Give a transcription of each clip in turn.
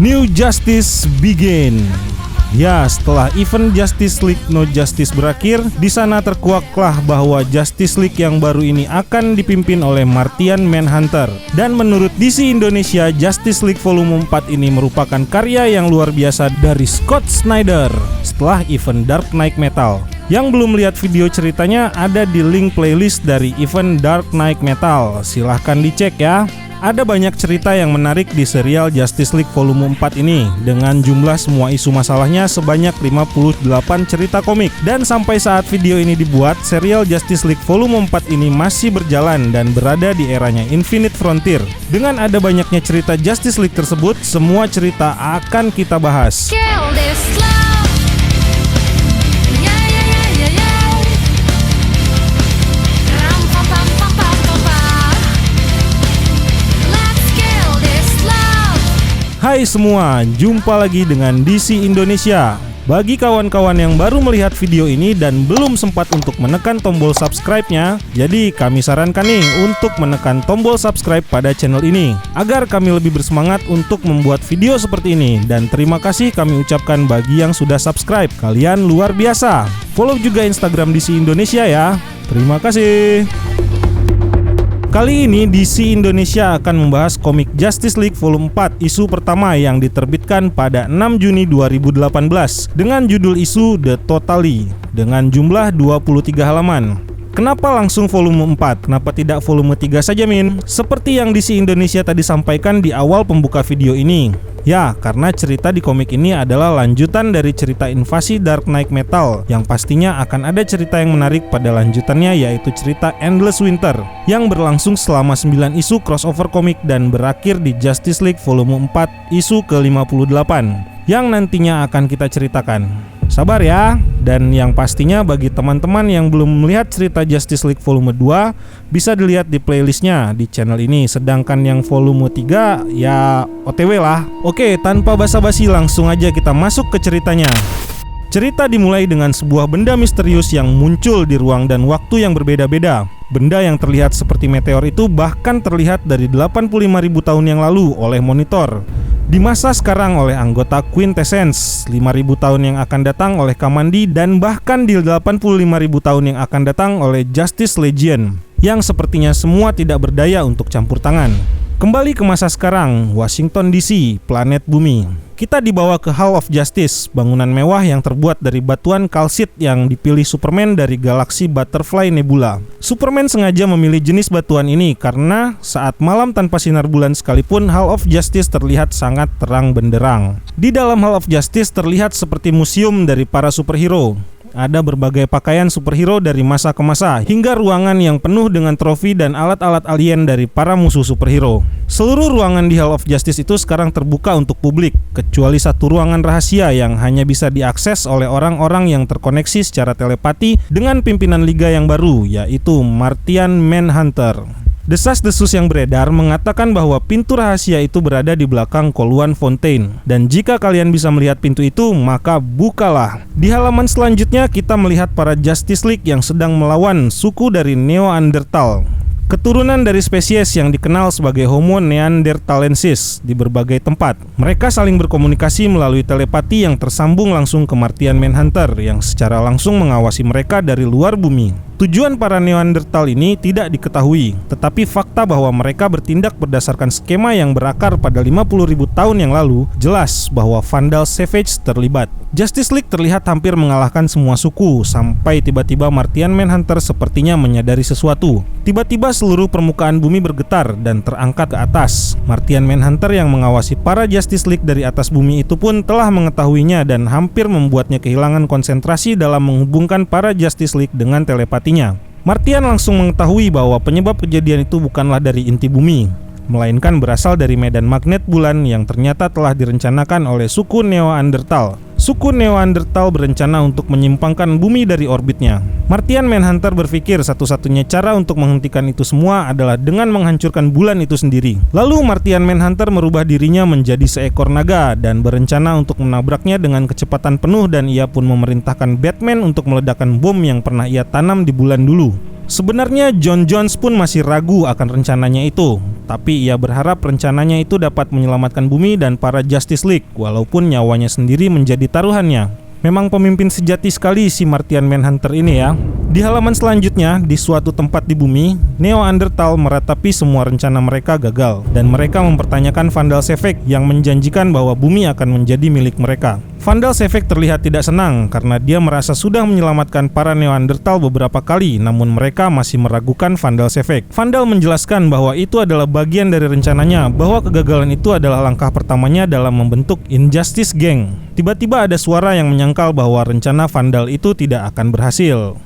New Justice Begin. Ya, setelah event Justice League No Justice berakhir, di sana terkuaklah bahwa Justice League yang baru ini akan dipimpin oleh Martian Manhunter. Dan menurut DC Indonesia, Justice League Volume 4 ini merupakan karya yang luar biasa dari Scott Snyder setelah event Dark Knight Metal. Yang belum lihat video ceritanya ada di link playlist dari event Dark Knight Metal. Silahkan dicek ya. Ada banyak cerita yang menarik di serial Justice League Volume 4 ini, dengan jumlah semua isu masalahnya sebanyak 58 cerita komik. Dan sampai saat video ini dibuat, serial Justice League Volume 4 ini masih berjalan dan berada di eranya Infinite Frontier. Dengan ada banyaknya cerita Justice League tersebut, semua cerita akan kita bahas. Hai semua, jumpa lagi dengan DC Indonesia. Bagi kawan-kawan yang baru melihat video ini dan belum sempat untuk menekan tombol subscribe-nya, jadi kami sarankan nih untuk menekan tombol subscribe pada channel ini agar kami lebih bersemangat untuk membuat video seperti ini. Dan terima kasih kami ucapkan bagi yang sudah subscribe, kalian luar biasa. Follow juga Instagram DC Indonesia ya. Terima kasih. Kali ini DC Indonesia akan membahas komik Justice League Volume 4 isu pertama yang diterbitkan pada 6 Juni 2018 dengan judul isu The Totally dengan jumlah 23 halaman. Kenapa langsung volume 4? Kenapa tidak volume 3 saja, Min? Seperti yang DC Indonesia tadi sampaikan di awal pembuka video ini. Ya, karena cerita di komik ini adalah lanjutan dari cerita invasi Dark Knight Metal, yang pastinya akan ada cerita yang menarik pada lanjutannya, yaitu cerita Endless Winter yang berlangsung selama 9 isu crossover komik dan berakhir di Justice League Volume 4 isu ke-58 yang nantinya akan kita ceritakan. Sabar ya. Dan yang pastinya bagi teman-teman yang belum melihat cerita Justice League Volume 2 bisa dilihat di playlistnya di channel ini. Sedangkan yang Volume 3 ya OTW lah. Oke, tanpa basa-basi langsung aja kita masuk ke ceritanya. Cerita dimulai dengan sebuah benda misterius yang muncul di ruang dan waktu yang berbeda-beda. Benda yang terlihat seperti meteor itu bahkan terlihat dari 85.000 tahun yang lalu oleh monitor. Di masa sekarang oleh anggota Quintessence, 5.000 tahun yang akan datang oleh Kamandi, dan bahkan di 85.000 tahun yang akan datang oleh Justice Legion, yang sepertinya semua tidak berdaya untuk campur tangan. Kembali ke masa sekarang, Washington DC, planet bumi. Kita dibawa ke Hall of Justice, bangunan mewah yang terbuat dari batuan kalsit yang dipilih Superman dari galaksi Butterfly Nebula. Superman sengaja memilih jenis batuan ini karena saat malam tanpa sinar bulan sekalipun, Hall of Justice terlihat sangat terang benderang. Di dalam Hall of Justice terlihat seperti museum dari para superhero. Ada berbagai pakaian superhero dari masa ke masa, hingga ruangan yang penuh dengan trofi dan alat-alat alien dari para musuh superhero. Seluruh ruangan di Hall of Justice itu sekarang terbuka untuk publik, kecuali satu ruangan rahasia yang hanya bisa diakses oleh orang-orang yang terkoneksi secara telepati dengan pimpinan liga yang baru, yaitu Martian Manhunter. Desas-desus yang beredar mengatakan bahwa pintu rahasia itu berada di belakang Koluan Fontaine. Dan jika kalian bisa melihat pintu itu, maka bukalah. Di halaman selanjutnya kita melihat para Justice League yang sedang melawan suku dari Neanderthal, keturunan dari spesies yang dikenal sebagai Homo neanderthalensis di berbagai tempat. Mereka saling berkomunikasi melalui telepati yang tersambung langsung ke Martian Manhunter yang secara langsung mengawasi mereka dari luar bumi. Tujuan para Neanderthal ini tidak diketahui, tetapi fakta bahwa mereka bertindak berdasarkan skema yang berakar pada 50.000 tahun yang lalu jelas bahwa Vandal Savage terlibat. Justice League terlihat hampir mengalahkan semua suku sampai tiba-tiba Martian Manhunter sepertinya menyadari sesuatu. Tiba-tiba seluruh permukaan bumi bergetar dan terangkat ke atas. Martian Manhunter yang mengawasi para Justice League dari atas bumi itu pun telah mengetahuinya dan hampir membuatnya kehilangan konsentrasi dalam menghubungkan para Justice League dengan telepatinya. Martian langsung mengetahui bahwa penyebab kejadian itu bukanlah dari inti bumi, melainkan berasal dari medan magnet bulan yang ternyata telah direncanakan oleh suku Neanderthal. Suku Neanderthal berencana untuk menyimpangkan bumi dari orbitnya. Martian Manhunter berpikir satu-satunya cara untuk menghentikan itu semua adalah dengan menghancurkan bulan itu sendiri. Lalu Martian Manhunter merubah dirinya menjadi seekor naga dan berencana untuk menabraknya dengan kecepatan penuh, dan ia pun memerintahkan Batman untuk meledakkan bom yang pernah ia tanam di bulan dulu. Sebenarnya John Jones pun masih ragu akan rencananya itu, tapi ia berharap rencananya itu dapat menyelamatkan bumi dan para Justice League, walaupun nyawanya sendiri menjadi taruhannya. Memang pemimpin sejati sekali si Martian Manhunter ini ya. Di halaman selanjutnya, di suatu tempat di bumi, Neanderthal meratapi semua rencana mereka gagal, dan mereka mempertanyakan Vandal Savage yang menjanjikan bahwa bumi akan menjadi milik mereka. Vandal Savage terlihat tidak senang karena dia merasa sudah menyelamatkan para Neanderthal beberapa kali, namun mereka masih meragukan Vandal Savage. Vandal menjelaskan bahwa itu adalah bagian dari rencananya, bahwa kegagalan itu adalah langkah pertamanya dalam membentuk Injustice Gang. Tiba-tiba ada suara yang menyangkal bahwa rencana Vandal itu tidak akan berhasil.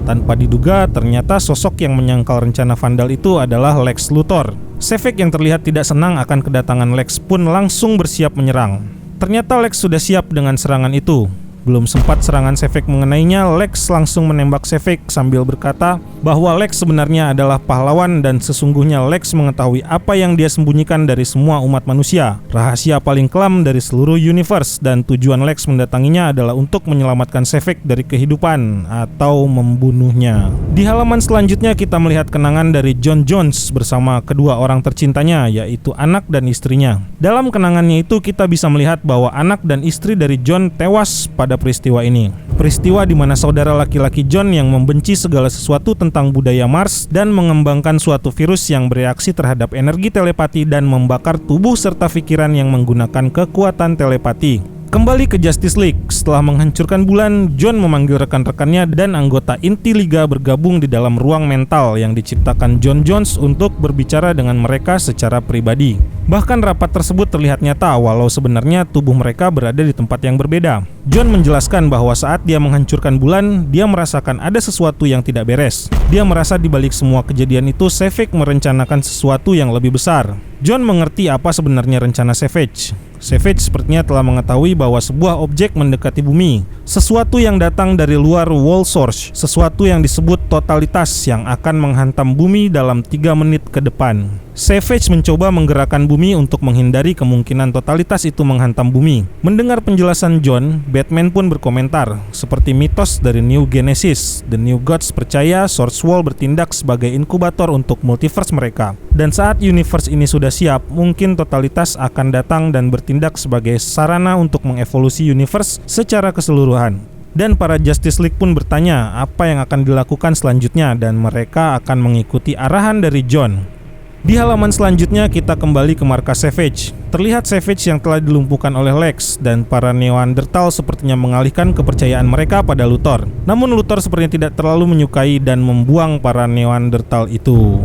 Tanpa diduga, ternyata sosok yang menyangkal rencana Vandal itu adalah Lex Luthor. Savage yang terlihat tidak senang akan kedatangan Lex pun langsung bersiap menyerang. Ternyata Lex sudah siap dengan serangan itu. Belum sempat serangan Savage mengenainya, Lex langsung menembak Savage sambil berkata bahwa Lex sebenarnya adalah pahlawan dan sesungguhnya Lex mengetahui apa yang dia sembunyikan dari semua umat manusia, rahasia paling kelam dari seluruh universe, dan tujuan Lex mendatanginya adalah untuk menyelamatkan Savage dari kehidupan atau membunuhnya. Di halaman selanjutnya kita melihat kenangan dari John Jones bersama kedua orang tercintanya, yaitu anak dan istrinya. Dalam kenangannya itu kita bisa melihat bahwa anak dan istri dari John tewas pada peristiwa ini. Peristiwa di mana saudara laki-laki John yang membenci segala sesuatu tentang budaya Mars dan mengembangkan suatu virus yang bereaksi terhadap energi telepati dan membakar tubuh serta pikiran yang menggunakan kekuatan telepati. Kembali ke Justice League, setelah menghancurkan bulan, John memanggil rekan-rekannya dan anggota inti Liga bergabung di dalam ruang mental yang diciptakan John Jones untuk berbicara dengan mereka secara pribadi. Bahkan rapat tersebut terlihat nyata walau sebenarnya tubuh mereka berada di tempat yang berbeda. John menjelaskan bahwa saat dia menghancurkan bulan, dia merasakan ada sesuatu yang tidak beres. Dia merasa di balik semua kejadian itu Savage merencanakan sesuatu yang lebih besar. John mengerti apa sebenarnya rencana Savage. Savage sepertinya telah mengetahui bahwa sebuah objek mendekati bumi, sesuatu yang datang dari luar wall source, sesuatu yang disebut totalitas yang akan menghantam bumi dalam 3 menit ke depan. Savage mencoba menggerakkan bumi untuk menghindari kemungkinan totalitas itu menghantam bumi. Mendengar penjelasan John, Batman pun berkomentar, seperti mitos dari New Genesis, The New Gods percaya Source Wall bertindak sebagai inkubator untuk multiverse mereka. Dan saat universe ini sudah siap, mungkin totalitas akan datang dan bertindak sebagai sarana untuk mengevolusi universe secara keseluruhan. Dan para Justice League pun bertanya apa yang akan dilakukan selanjutnya dan mereka akan mengikuti arahan dari John. Di halaman selanjutnya kita kembali ke markas Savage. Terlihat Savage yang telah dilumpuhkan oleh Lex dan para Neanderthal sepertinya mengalihkan kepercayaan mereka pada Luthor. Namun Luthor sepertinya tidak terlalu menyukai dan membuang para Neanderthal itu.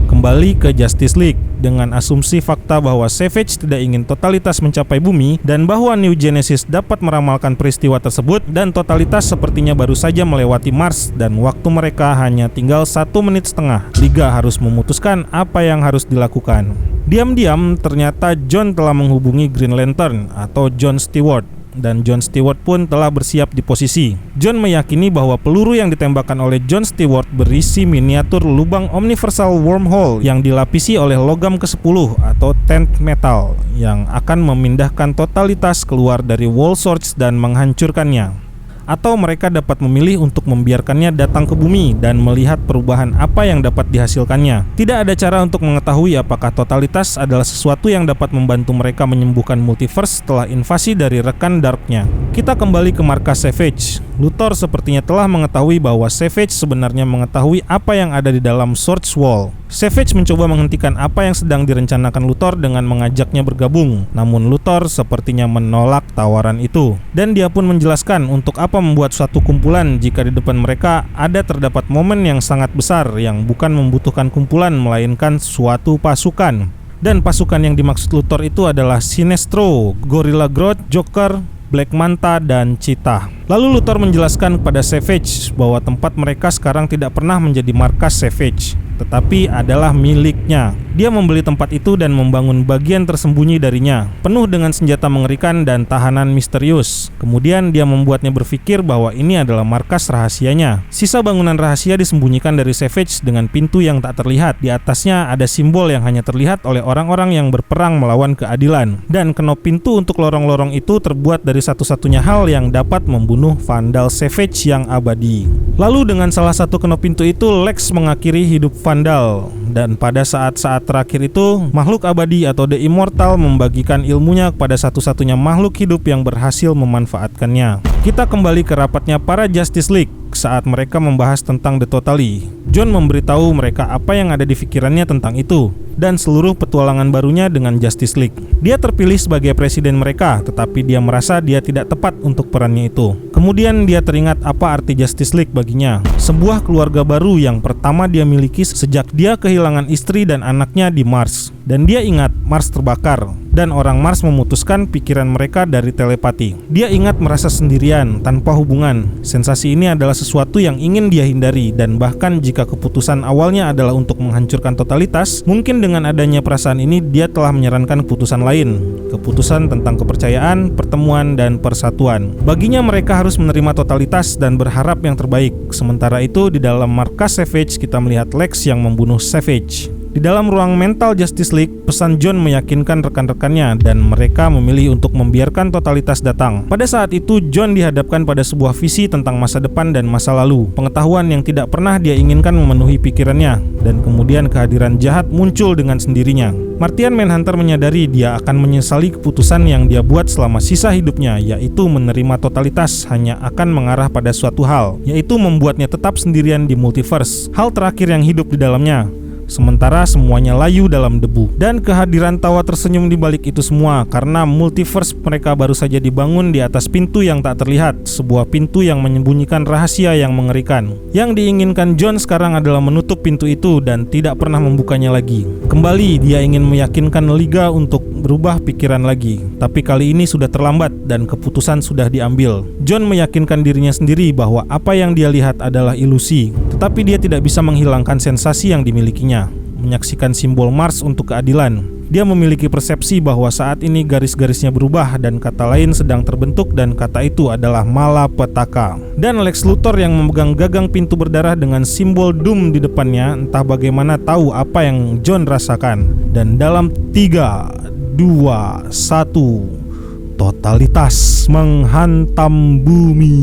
Kembali ke Justice League dengan asumsi fakta bahwa Savage tidak ingin totalitas mencapai bumi dan bahwa New Genesis dapat meramalkan peristiwa tersebut, dan totalitas sepertinya baru saja melewati Mars dan waktu mereka hanya tinggal 1 menit setengah. Liga harus memutuskan apa yang harus dilakukan. Diam-diam ternyata John telah menghubungi Green Lantern atau John Stewart, dan John Stewart pun telah bersiap di posisi. John meyakini bahwa peluru yang ditembakkan oleh John Stewart berisi miniatur lubang omniversal wormhole yang dilapisi oleh logam ke-10 atau 10th metal yang akan memindahkan totalitas keluar dari wall source dan menghancurkannya. Atau mereka dapat memilih untuk membiarkannya datang ke bumi dan melihat perubahan apa yang dapat dihasilkannya. Tidak ada cara untuk mengetahui apakah totalitas adalah sesuatu yang dapat membantu mereka menyembuhkan multiverse setelah invasi dari rekan Darknya. Kita kembali ke markas Savage. Luthor sepertinya telah mengetahui bahwa Savage sebenarnya mengetahui apa yang ada di dalam Source Wall. Savage mencoba menghentikan apa yang sedang direncanakan Luthor dengan mengajaknya bergabung. Namun Luthor sepertinya menolak tawaran itu. Dan dia pun menjelaskan untuk apa membuat suatu kumpulan jika di depan mereka terdapat momen yang sangat besar yang bukan membutuhkan kumpulan melainkan suatu pasukan. Dan pasukan yang dimaksud Luthor itu adalah Sinestro, Gorilla Grodd, Joker, Black Manta, dan Cheetah. Lalu Luthor menjelaskan kepada Savage bahwa tempat mereka sekarang tidak pernah menjadi markas Savage, tetapi adalah miliknya. Dia membeli tempat itu dan membangun bagian tersembunyi darinya, penuh dengan senjata mengerikan dan tahanan misterius. Kemudian dia membuatnya berpikir bahwa ini adalah markas rahasianya. Sisa bangunan rahasia disembunyikan dari Savage dengan pintu yang tak terlihat. Di atasnya ada simbol yang hanya terlihat oleh orang-orang yang berperang melawan keadilan. Dan kenop pintu untuk lorong-lorong itu terbuat dari satu-satunya hal yang dapat membunuh membunuh Vandal Savage yang abadi. Lalu dengan salah satu kenop pintu itu, Lex mengakhiri hidup Vandal. Dan pada saat-saat terakhir itu, makhluk abadi atau The Immortal membagikan ilmunya kepada satu-satunya makhluk hidup yang berhasil memanfaatkannya. Kita kembali ke rapatnya para Justice League saat mereka membahas tentang The Totally. John memberitahu mereka apa yang ada di pikirannya tentang itu dan seluruh petualangan barunya dengan Justice League. Dia terpilih sebagai presiden mereka, tetapi dia merasa dia tidak tepat untuk perannya itu. Kemudian dia teringat apa arti Justice League baginya. Sebuah keluarga baru yang pertama dia miliki sejak dia kehilangan istri dan anaknya di Mars. Dan dia ingat Mars terbakar dan orang Mars memutuskan pikiran mereka dari telepati. Dia ingat merasa sendirian, tanpa hubungan. Sensasi ini adalah sesuatu yang ingin dia hindari, dan bahkan jika keputusan awalnya adalah untuk menghancurkan totalitas, mungkin dengan adanya perasaan ini dia telah menyarankan keputusan lain. Keputusan tentang kepercayaan, pertemuan, dan persatuan. Baginya mereka harus menerima totalitas dan berharap yang terbaik. Sementara itu di dalam markas Savage kita melihat Lex yang membunuh Savage. Di dalam ruang mental Justice League, pesan John meyakinkan rekan-rekannya dan mereka memilih untuk membiarkan totalitas datang. Pada saat itu, John dihadapkan pada sebuah visi tentang masa depan dan masa lalu. Pengetahuan yang tidak pernah dia inginkan memenuhi pikirannya, dan kemudian kehadiran jahat muncul dengan sendirinya. Martian Manhunter menyadari dia akan menyesali keputusan yang dia buat selama sisa hidupnya, yaitu menerima totalitas hanya akan mengarah pada suatu hal, yaitu membuatnya tetap sendirian di multiverse. Hal terakhir yang hidup di dalamnya. Sementara semuanya layu dalam debu. Dan kehadiran tawa tersenyum di balik itu semua karena multiverse mereka baru saja dibangun di atas pintu yang tak terlihat. Sebuah pintu yang menyembunyikan rahasia yang mengerikan. Yang diinginkan John sekarang adalah menutup pintu itu dan tidak pernah membukanya lagi. Kembali dia ingin meyakinkan Liga untuk berubah pikiran lagi. Tapi kali ini sudah terlambat dan keputusan sudah diambil. John meyakinkan dirinya sendiri bahwa apa yang dia lihat adalah ilusi. Tetapi dia tidak bisa menghilangkan sensasi yang dimilikinya. Menyaksikan simbol Mars untuk keadilan. Dia memiliki persepsi bahwa saat ini garis-garisnya berubah dan kata lain sedang terbentuk, dan kata itu adalah malapetaka. Dan Lex Luthor yang memegang gagang pintu berdarah dengan simbol Doom di depannya entah bagaimana tahu apa yang John rasakan. Dan dalam 3, 2, 1, totalitas menghantam bumi.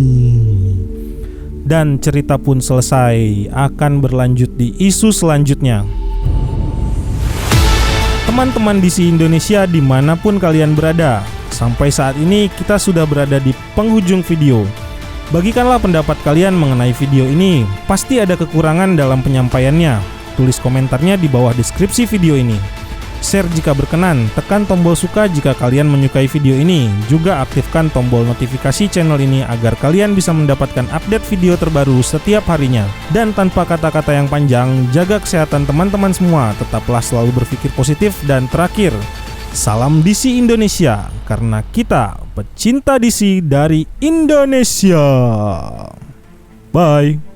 Dan cerita pun selesai, akan berlanjut di isu selanjutnya. Teman-teman DC Indonesia dimanapun kalian berada, sampai saat ini kita sudah berada di penghujung video. Bagikanlah pendapat kalian mengenai video ini. Pasti ada kekurangan dalam penyampaiannya. Tulis komentarnya di bawah deskripsi video ini. Share jika berkenan, tekan tombol suka jika kalian menyukai video ini. Juga aktifkan tombol notifikasi channel ini agar kalian bisa mendapatkan update video terbaru setiap harinya. Dan tanpa kata-kata yang panjang, jaga kesehatan teman-teman semua. Tetaplah selalu berpikir positif. Dan terakhir, salam DC Indonesia, karena kita pecinta DC dari Indonesia. Bye.